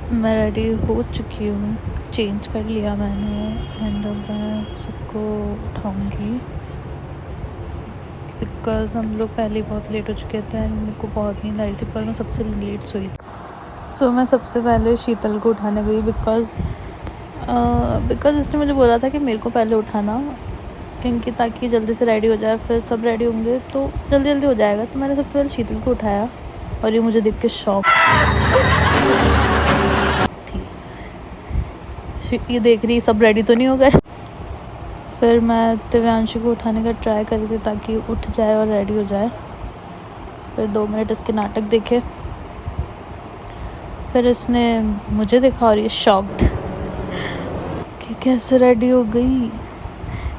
मैं रेडी हो चुकी हूँ, चेंज कर लिया मैंने एंड अब मैं सबको उठाऊँगी बिकॉज़ हम लोग पहले बहुत लेट हो चुके थे एंड मेरे को बहुत नींद आ रही थी पर मैं सबसे लेट सोई थी। सो मैं सबसे पहले शीतल को उठाने गई बिकॉज़ इसने मुझे बोला था कि मेरे को पहले उठाना क्योंकि ताकि जल्दी से रेडी हो जाए, फिर सब रेडी होंगे तो जल्दी जल्दी हो जाएगा। तो मैंने सबसे पहले शीतल को उठाया और ये मुझे देख के शॉक थी, ये देख रही सब रेडी तो नहीं हो गए। फिर मैं दिव्यांशु को उठाने का ट्राई कर रही थी ताकि उठ जाए और रेडी हो जाए। फिर 2 मिनट इसके नाटक देखे, फिर इसने मुझे देखा और ये शॉक्ड कि कैसे रेडी हो गई।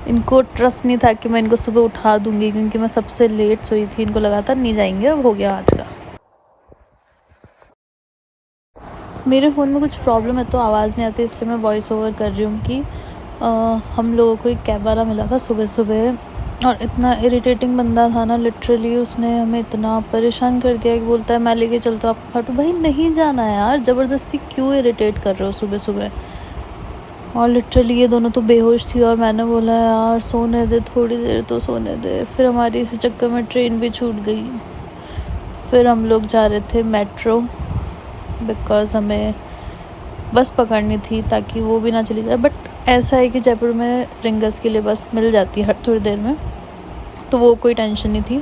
इनको ट्रस्ट नहीं था कि मैं इनको सुबह उठा दूंगी क्योंकि मैं सबसे लेट सोई थी। इनको लगा था नहीं जाएंगे, अब हो गया आज का। मेरे फ़ोन में कुछ प्रॉब्लम है तो आवाज़ नहीं आती, इसलिए मैं वॉइस ओवर कर रही हूँ कि हम लोगों को एक कैब वाला मिला था सुबह सुबह और इतना इरिटेटिंग बंदा था ना, लिटरली उसने हमें इतना परेशान कर दिया कि बोलता है मैं लेके चलता हूँ आपको खाटू। भाई नहीं जाना है यार, ज़बरदस्ती क्यों इरिटेट कर रहे हो सुबह सुबह। और लिटरली ये दोनों तो बेहोश थी और मैंने बोला यार सोने दे, थोड़ी देर तो सोने दे। फिर हमारी इसी चक्कर में ट्रेन भी छूट गई। फिर हम लोग जा रहे थे मेट्रो बिकॉज़ हमें बस पकड़नी थी ताकि वो भी ना चली जाए। बट ऐसा है कि जयपुर में रिंगर्स के लिए बस मिल जाती है हर थोड़ी देर में, तो वो कोई टेंशन नहीं थी।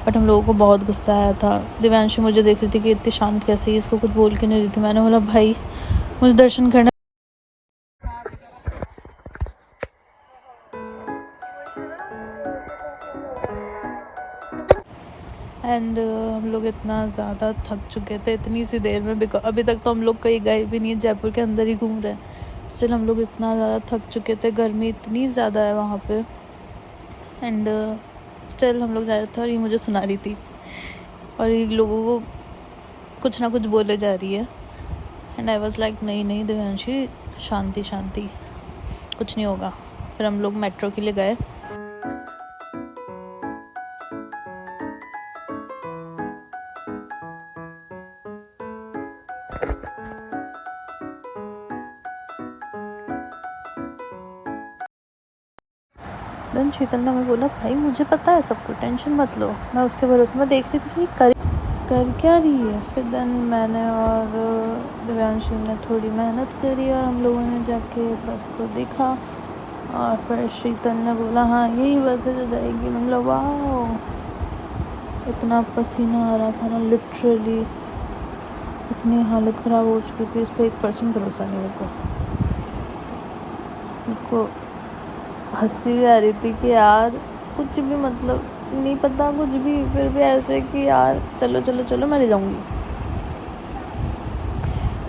बट हम लोगों को बहुत गुस्सा आया था। दिव्यांशु मुझे देख रही थी कि इतनी शांत कैसे, इसको कुछ बोल के नहीं रही थी। मैंने बोला भाई मुझे दर्शन करना। एंड हम लोग इतना ज़्यादा थक चुके थे इतनी सी देर में, बिकॉज अभी तक तो हम लोग कहीं गए भी नहीं है, जयपुर के अंदर ही घूम रहे हैं। स्टिल हम लोग इतना ज़्यादा थक चुके थे, गर्मी इतनी ज़्यादा है वहाँ पे। एंड स्टिल हम लोग जा रहे थे और ये मुझे सुना रही थी और ये लोगों को कुछ ना कुछ बोले जा रही है। एंड आई वॉज लाइक नहीं नहीं दिव्यांशी, शांति शांति, कुछ नहीं होगा। फिर हम लोग मेट्रो के लिए गए। देन शीतल ने हमें बोला भाई मुझे पता है सब कुछ, टेंशन मत लो। मैं उसके भरोसे में देख रही थी कि कर क्या रही है। फिर देन मैंने और दिव्यांशी ने थोड़ी मेहनत करी और हम लोगों ने जाके बस को देखा और फिर शीतल ने बोला हाँ यही बस है जो जाएगी। मैंने बोला वाह, इतना पसीना आ रहा था ना, लिटरली इतनी हालत ख़राब हो चुकी थी। इस पर 1% भरोसा नहीं मेरे को हंसी भी आ रही थी कि यार कुछ भी मतलब नहीं पता कुछ भी, फिर भी ऐसे कि यार चलो चलो चलो मैं ले जाऊँगी।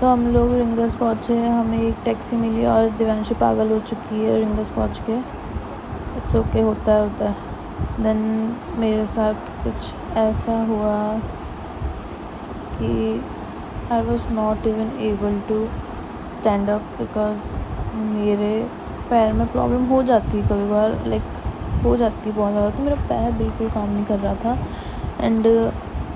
तो हम लोग रिंगर्स पहुँचे, हमें एक टैक्सी मिली और दिव्यांशी पागल हो चुकी है रिंगर्स पहुँच के। इट्स ओके, होता है। देन मेरे साथ कुछ ऐसा हुआ कि I was not even able to stand up because मेरे पैर में प्रॉब्लम हो जाती है कभी बार, लाइक हो जाती है बहुत ज़्यादा। तो मेरा पैर बिल्कुल काम नहीं कर रहा था एंड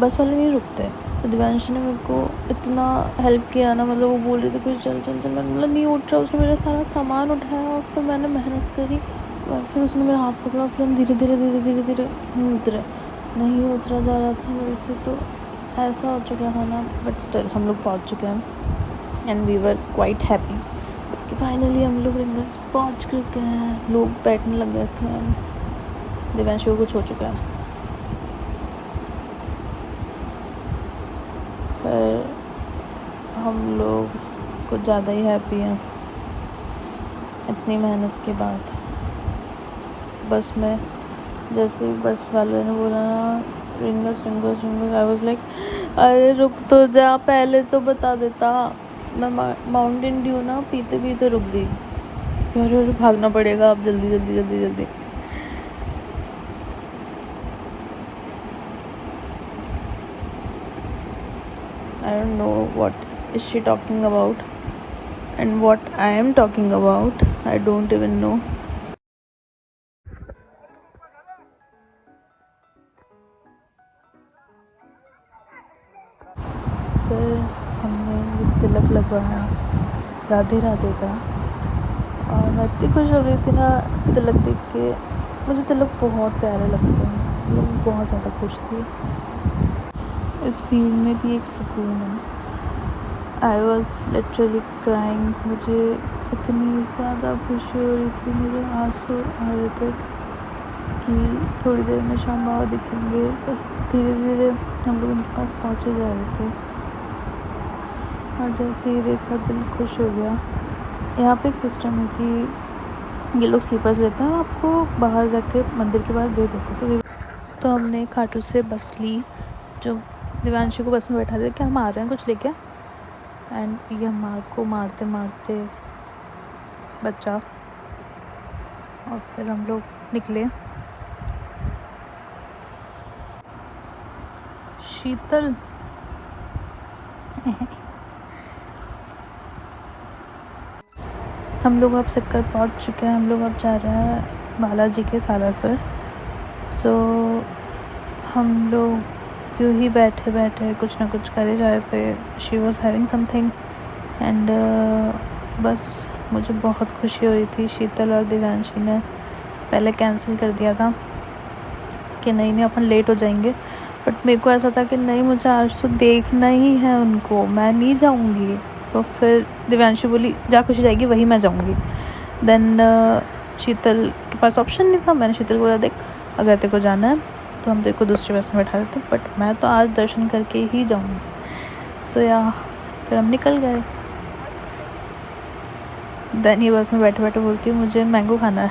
बस वाले नहीं रुकते। तो दिव्यांशी ने मेरे को इतना हेल्प किया ना, मतलब वो बोल रही थी कुछ चल चल चल, मैंने मतलब नहीं उठ रहा। उसने मेरा सारा सामान उठाया और फिर मैंने मेहनत करी और फिर उसने मेरा हाथ पकड़ा। फिर हम धीरे धीरे नहीं उतरा जा रहा था मेरे से। तो ऐसा हो चुका था ना, बट स्टिल हम लोग पहुँच चुके हैं and we were quite happy कि फाइनली हम लोग रिंगर्स पहुँच चुके हैं। लोग बैठने लग गए थे एंड दिव्यांशी को कुछ हो चुका है। फिर हम लोग कुछ ज़्यादा ही हैप्पी हैं इतनी मेहनत के बाद। बस में जैसे बस वाले ने बोला ना रिंगर्स, आई वाज लाइक अरे रुक तो जा, पहले तो बता देता। मैं माउंटेन ड्यू ना पीते पीते रुक गई कि अरे भागना पड़ेगा अब, जल्दी जल्दी जल्दी जल्दी। I don't know what is she talking about and what I am talking about. I don't even know. फिर हमने तिलक लगवाया राधे राधे का, और मैं इतनी खुश हो गई थी ना तिलक देख के। मुझे तिलक बहुत प्यारे लगते हैं, मतलब मैं बहुत ज़्यादा खुश थी। इस भीड़ में भी एक सुकून है। I was literally crying. मुझे इतनी ज़्यादा खुशी हो रही थी, मेरे आंसू आ रहे थे कि थोड़ी देर में श्याम बाबा दिखेंगे। बस धीरे धीरे हम लोग उनके पास पहुँचे जा रहे थे, और जैसे ही देखा दिल खुश हो गया। यहाँ पे एक सिस्टम है कि ये लोग स्लीपर्स लेते हैं और आपको बाहर जाके मंदिर के बाहर दे देते थे। तो हमने खाटू से बस ली, जो दिव्यांशी को बस में बैठा दे कि हम आ रहे हैं कुछ लेके, एंड ये हमारे को मारते मारते बच्चा, और फिर हम लोग निकले। शीतल हम लोग अब सिक्कर पहुंच चुके हैं। हम लोग अब जा रहे हैं बालाजी के सालासर। सो हम लोग यूँ ही बैठे बैठे कुछ ना कुछ करे जा रहे थे। She was having something, and बस मुझे बहुत खुशी हो रही थी। शीतल और दिव्यांशी ने पहले कैंसिल कर दिया था कि नहीं अपन लेट हो जाएंगे, बट मेरे को ऐसा था कि नहीं, मुझे आज तो देखना ही है उनको, मैं नहीं जाऊंगी। तो फिर दिव्यांशी बोली जा खुशी जाएगी वही मैं जाऊंगी। देन शीतल के पास ऑप्शन नहीं था। मैंने शीतल को बोला देख, अगर तेरे को जाना है तो हम तेरे को दूसरी बस में बैठा देते, बट मैं तो आज दर्शन करके ही जाऊंगी। सो फिर हम निकल गए। देन ये बस में बैठे बैठे बोलती है मुझे मैंगो खाना है।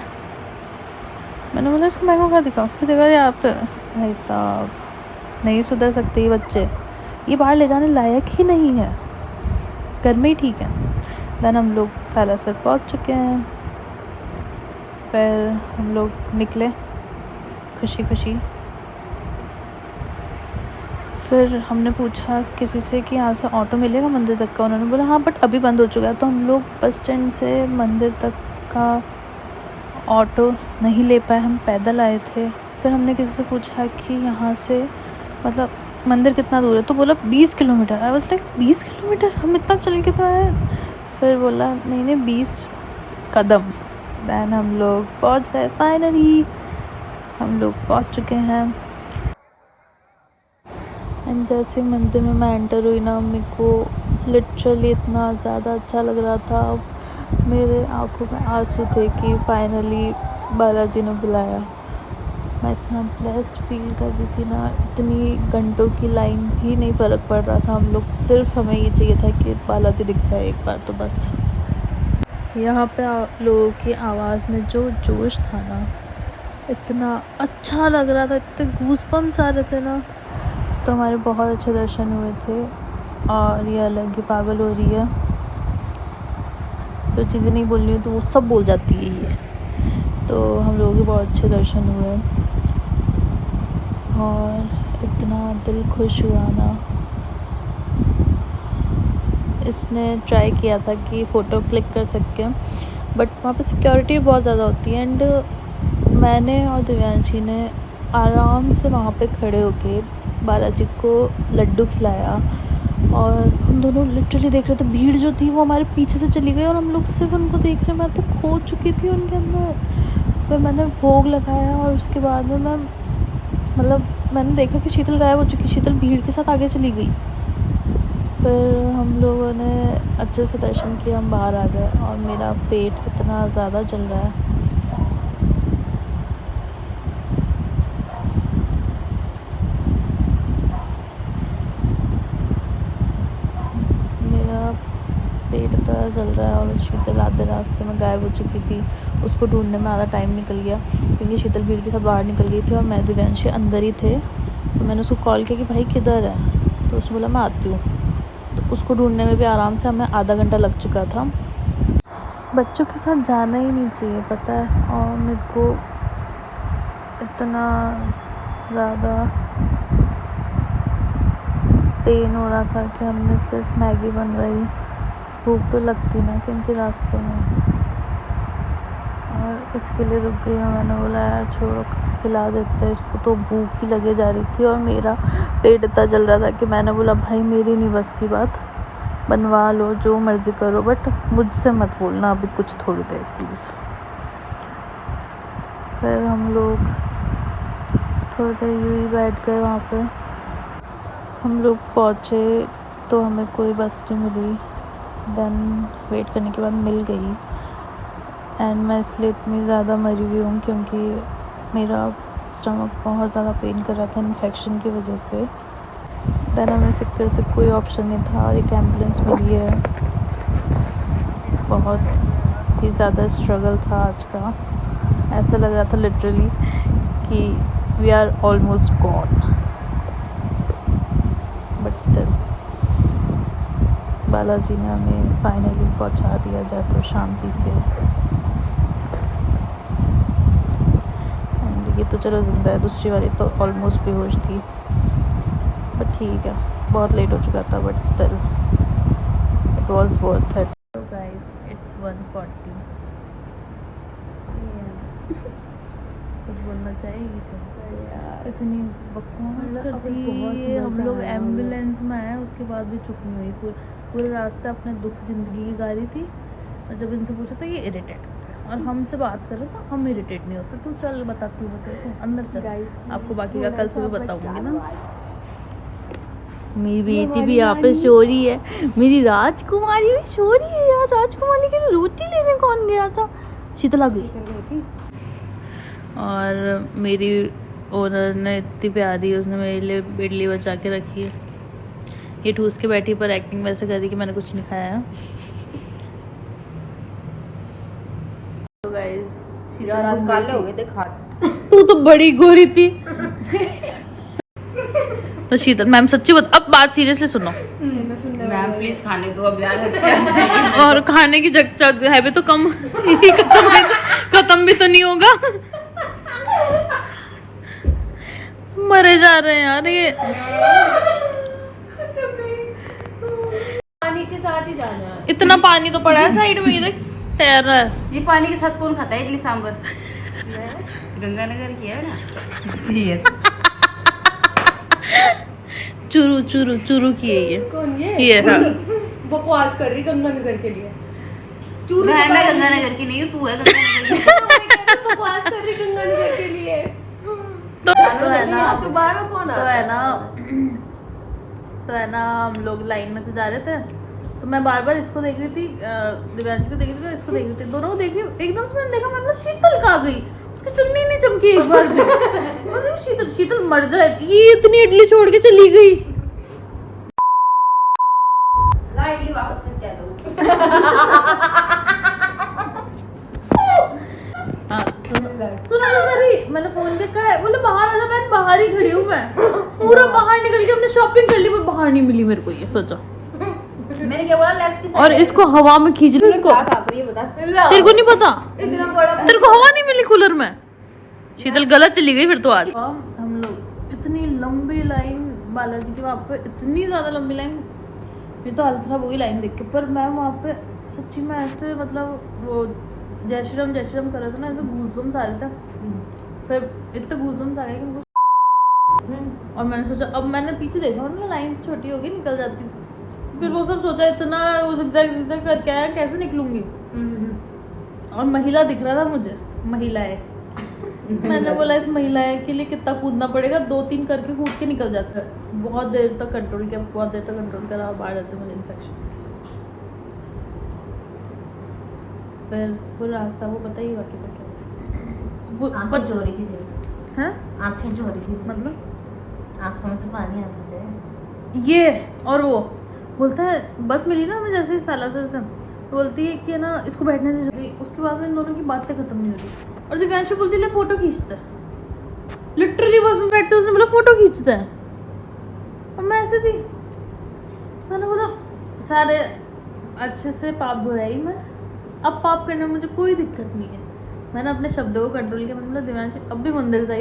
मैंने बोला इसको मैंगो खा दिखाओ। फिर देखा यहाँ पे भाई साहब नहीं सुधर सकते ये बच्चे, ये बाहर ले जाने लायक ही नहीं है, घर में ही ठीक है। देन हम लोग सालासर पहुँच चुके हैं। फिर हम लोग निकले खुशी खुशी। फिर हमने पूछा किसी से कि यहाँ से ऑटो मिलेगा मंदिर तक का। उन्होंने बोला हाँ, बट अभी बंद हो चुका है। तो हम लोग बस स्टैंड से मंदिर तक का ऑटो नहीं ले पाए, हम पैदल आए थे। फिर हमने किसी से पूछा कि यहाँ से मतलब मंदिर कितना दूर है, तो बोला 20 kilometre. I was like 20 kilometre, हम इतना चल के तो आए। फिर बोला नहीं 20 कदम। दैन हम लोग पहुँच गए। फाइनली हम लोग पहुँच चुके हैं। एंड जैसे मंदिर में मैं एंटर हुई ना, मेरे को लिटरली इतना ज़्यादा अच्छा लग रहा था। मेरे आंखों में आंसू थे कि फाइनली बालाजी ने बुलाया। मैं इतना ब्लेस्ड फील कर रही थी ना, इतनी घंटों की लाइन भी नहीं फ़र्क पड़ रहा था। हम लोग सिर्फ हमें ये चाहिए था कि बालाजी दिख जाए एक बार तो बस। यहाँ पे लोगों की आवाज़ में जो जोश था ना, इतना अच्छा लग रहा था, इतने गूज़बम्स आ रहे थे ना। तो हमारे बहुत अच्छे दर्शन हुए थे। और ये अलग ही पागल हो रही है, जो चीज़ें नहीं बोल रही तो वो सब बोल जाती है ये। तो हम लोगों के बहुत अच्छे दर्शन हुए, और इतना दिल खुश हुआ ना। इसने ट्राई किया था कि फ़ोटो क्लिक कर सके, बट वहाँ पे सिक्योरिटी बहुत ज़्यादा होती है। एंड मैंने और दिव्यांशी ने आराम से वहाँ पे खड़े होके बालाजी को लड्डू खिलाया, और हम दोनों लिटरली देख रहे थे। भीड़ जो थी वो हमारे पीछे से चली गई और हम लोग सिर्फ उनको देख रहे। मैं तो खो चुकी थी उनके अंदर। फिर मैंने भोग लगाया, और उसके बाद में मैं मतलब मैंने देखा कि शीतल गायब हो चुकी। शीतल भीड़ के साथ आगे चली गई। फिर हम लोगों ने अच्छे से दर्शन किए, हम बाहर आ गए, और मेरा पेट इतना ज़्यादा जल रहा है। पेट इतना जल रहा है, और शीतल आधे रास्ते में गायब हो चुकी थी। उसको ढूंढने में आधा टाइम निकल गया, क्योंकि शीतल भीड़ के साथ बाहर निकल गई थी और मैं दिव्यांशी अंदर ही थे। तो मैंने उसको कॉल किया कि भाई किधर है, तो उसने बोला मैं आती हूँ। तो उसको ढूंढने में भी आराम से हमें आधा घंटा लग चुका था। बच्चों के साथ जाना ही नहीं चाहिए, पता है। और मेरे को इतना ज़्यादा पेन हो रहा था कि हमने सिर्फ मैगी बनवाई। भूख तो लगती ना क्योंकि रास्ते में, और इसके लिए रुक गई। मैंने बोला यार छोड़ो, खिला देते हैं इसको, तो भूख ही लगे जा रही थी और मेरा पेट इतना जल रहा था कि मैंने बोला भाई मेरी नहीं बस की बात, बनवा लो, जो मर्ज़ी करो, बट मुझसे मत बोलना अभी कुछ थोड़ी देर प्लीज़। फिर हम लोग थोड़ी देर यूँ ही बैठ गए वहाँ पे। हम लोग पहुँचे तो हमें कोई बस नहीं मिली। देन वेट करने के बाद मिल गई। एंड मैं इसलिए इतनी ज़्यादा मरी हुई हूँ क्योंकि मेरा स्टमक बहुत ज़्यादा पेन कर रहा था इन्फेक्शन की वजह से। देन हमें सिक्कर से कोई ऑप्शन नहीं था और एक एम्बुलेंस मिली है। बहुत ही ज़्यादा स्ट्रगल था आज का। ऐसा लग रहा था लिटरली कि we are almost gone, but still Balaji ने हमें फाइनली पहुंचा दिया जयपुर शांति से। एंड ये तो चलो ज़िंदा है, दूसरी वाली तो ऑलमोस्ट बेहोश थी, बट ठीक है, बहुत लेट हो चुका था, but still it was worth it. तो गाइस इट्स 1:40। कुछ बोलना चाहेगी यार? इतनी बकवास करती है। हम लोग एम्बुलेंस में आए, उसके बाद भी चुप नहीं हुई। पूरे रास्ते अपने दुख ज़िंदगी की गा रही थी, और जब इनसे पूछा तो ये इरिटेट होते हैं, और हमसे बात करें तो हम इरिटेट नहीं होते। तू चल बताती हूँ, बता तू अंदर चल, आपको बाकी का कल सुबह बताऊँगी ना। मेरी बेटी भी यहाँ पे सो रही है, मेरी राजकुमारी भी सो रही है यार। राजकुमारी के लिए रोटी लेने कौन गया था? शीतल आ गई। और मेरी ओनर ने इतनी प्यारी, उसने मेरे लिए इडली बचा के रखी है। ये ठूस के बैठी पर एक्टिंग वैसे कर रही कि मैंने कुछ नहीं खाया। तो गाइस यार आज काले हो गए थे खा। तू तो बड़ी गोरी थी। तो शीतल मैम सच्ची बता, अब बात सीरियसली सुनो मैम प्लीज खाने दो अब यार। और खाने की जग है भी तो कम खत्म भी तो नहीं होगा। मरे जा रहे हैं यार ये। पानी के साथ ही जाना है। इतना पानी तो पड़ा है साइड में, इधर तैर रहा है। ये पानी के साथ कौन खाता है इडली सांभर? गंगानगर की है ना। चुरू चुरू चुरू की है ये। कौन ये हाँ। बकवास कर रही गंगानगर के लिए। चूरू मैं गंगानगर की नहीं हूँ, तू है गंगानगर की। बकवास कर रही गंगानगर के लिए। तो है ना, तो बाहर कौन तो है ना, तो है ना, हम लोग लाइन में से जा रहे थे, तो मैं बार बार इसको देख रही थी, दिव्यांश को देख रही थी, इसको देख रही थी, दोनों को देख रही। एकदम से मैंने देखा, मैंने शीतल कहाँ गई? उसकी चुन्नी नहीं चमकी एक बार भी। मैंने शीतल शीतल मर जाए, ये इतनी इडली छोड़ के चली गई। ला इडली वापस करके आ दो। सुना ना सरी, मैंने फोन पे कहा, बोले बाहर आ जा। मैं बाहर ही खड़ी हूँ, मैं पूरा बाहर निकल के हमने शॉपिंग कर ली, पर बाहर नहीं मिली मेरे को। ये सोचा मैंने क्या बोला लेफ्ट की साइड, और इसको हवा में खींच ली। इसको ये बता तेरे को नहीं पता? इतना बड़ा तेरे को हवा नहीं मिली कूलर में? शीतल गलत चली गई फिर तो आज। हम लोग इतनी लंबी लाइन बालाजी के वहाँ पे, इतनी ज्यादा लंबी लाइन, ये तो हालत खराब हो गई लाइन देख के। पर मैं वहाँ पे सच्ची में ऐसे मतलब वो जय श्री राम कर रहे थे ना, ऐसे गूज़बम्स आ रहे थे। फिर इतने गूज़बम्स आ गए कि मुझे, और मैंने सोचा, अब मैंने पीछे देखा ना लाइन छोटी होगी निकल जाती। फिर वो सब सोचा इतना जिगजैग करके आया, कैसे निकलूंगी? और महिला दिख रहा था मुझे, महिलाएं। मैंने बोला इस महिलाएं के लिए कितना कूदना पड़ेगा, 2-3 करके कूद के निकल जाता है। बहुत देर तक कंट्रोल किया, बहुत देर तक कंट्रोल करा, बाहर जाते मुझे इन्फेक्शन। फिर पूरा रास्ता वो पता ही बाकी क्या आंखें जो रही थी, हैं? आंखें जो रही थी, मतलब आंखों से पानी आता था। ये और वो बोलता है, बस मिली ना हमें जैसे सालासर से, तो बोलती है कि ना इसको बैठने से जल्दी। उसके बाद में इन दोनों की बातें खत्म नहीं होती, और दिव्यांशु बोलती है फोटो खींचता है। लिटरली बस में बैठते उसने बोला फोटो खींचता है, और मैं ऐसे थी। मैंने बोला सारे अच्छे से पाप धोयाई मैं, अब पाप करने में मुझे कोई दिक्कत नहीं है। मैंने अपने शब्दों को कंट्रोल किया। मैंने बोला दिव्यांश अब भी मंदिर से आई।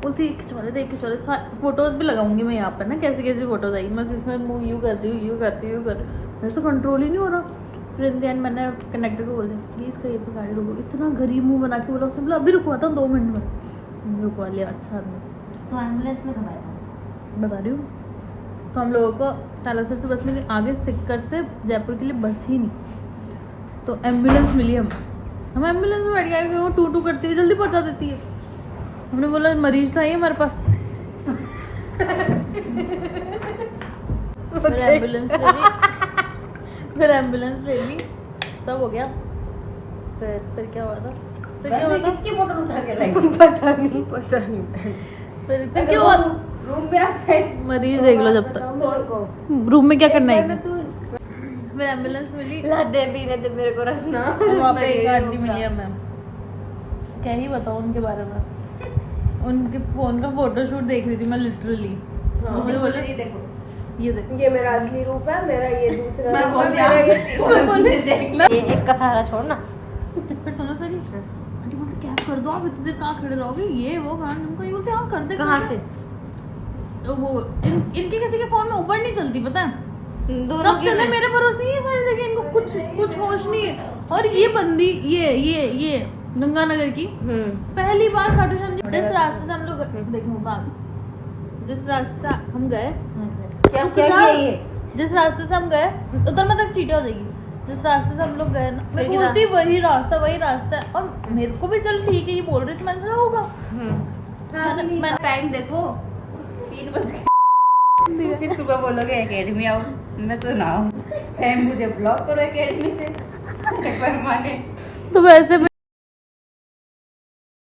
बोलती खिंचवाले देख खिंचवाले, फोटोज भी लगाऊंगी मैं यहाँ पर ना, कैसी कैसी फोटोज आई। मैं इसमें मुँह यूँ करती हूँ, यूँ करती हूँ, कर मेरे से कंट्रोल ही नहीं हो रहा। फिर इन द एंड मैंने कंडक्टर को बोल दिया प्लीज़ कहीं पर गाड़ी रोको। इतना गरीब मुँह बना के बोला। उसने बोला अभी रुकवाता हूँ 2 मिनट में। रुकवा लिया। अच्छा आदमी। तो एम्बुलेंस में कब आया? बता रही हूँ। तो हम लोगों को सालासर से बस मिली, आगे सिक्कर से जयपुर के लिए बस ही नहीं, तो एम्बुलेंस मिली हम एम्बुलेंस में बैठ गए, वो टू टू करती हुई जल्दी पहुंचा देती है। हमने बोला मरीज था ये हमारे पास। फिर एम्बुलेंस ले ली, सब हो गया। फिर क्या हुआ था? किसकी बोतल उठा के लाई? पता नहीं। फिर क्या हुआ? रूम में आ जाए, मरीज देख लो जब तक। रूम में क्या करना है? फिर एम्बुलेंस मिली, ला दे पीने दे मेरे को रसना। वहाँ पे एक आंटी मिली है मैम, क्या ही बताऊँ उनके बारे में। उनके फोन का फोटोशूट देख रही थी मैं लिटरली। मुझे बोले ये देखो, ये मेरा असली रूप है, मेरा ये दूसरा मैं रूप बोल है, दिया। मेरा ये देख लो, ये इसका सहारा छोड़ना। फिर सुनो सर, आंटी बोलते कैब कर दो, आप इतनी देर कहाँ खड़े रहोगे, ये वो खान हमको ये बोलते हाँ कर दे। कहाँ से? तो वो इनके किसी के फोन में उबर नहीं चलती, पता है? दोनों सब चले मेरे भरोसे ही है सारी जगह, इनको कुछ होश नहीं है। और ये बंदी ये गंगानगर की पहली बार खाटू श्याम जी, जिस रास्ते से हम लोग देखो बात, जिस रास्ते हम गए, क्या किया ये? जिस रास्ते से हम गए उधर मतलब चीटी हो जाएगी। जिस रास्ते से हम लोग गए ना, मैं बोलती वही रास्ता है, और मेरे को भी चल ठीक है ये बोल रही थी, मैंने सोचा होगा। मैं टाइम देखो 3 बज गए। फिर सुबह बोलोगे एकेडमी आओ, मैं तो ना आऊँ, चाहे मुझे ब्लॉक करो एकेडमी से। परमानेंट। तो वैसे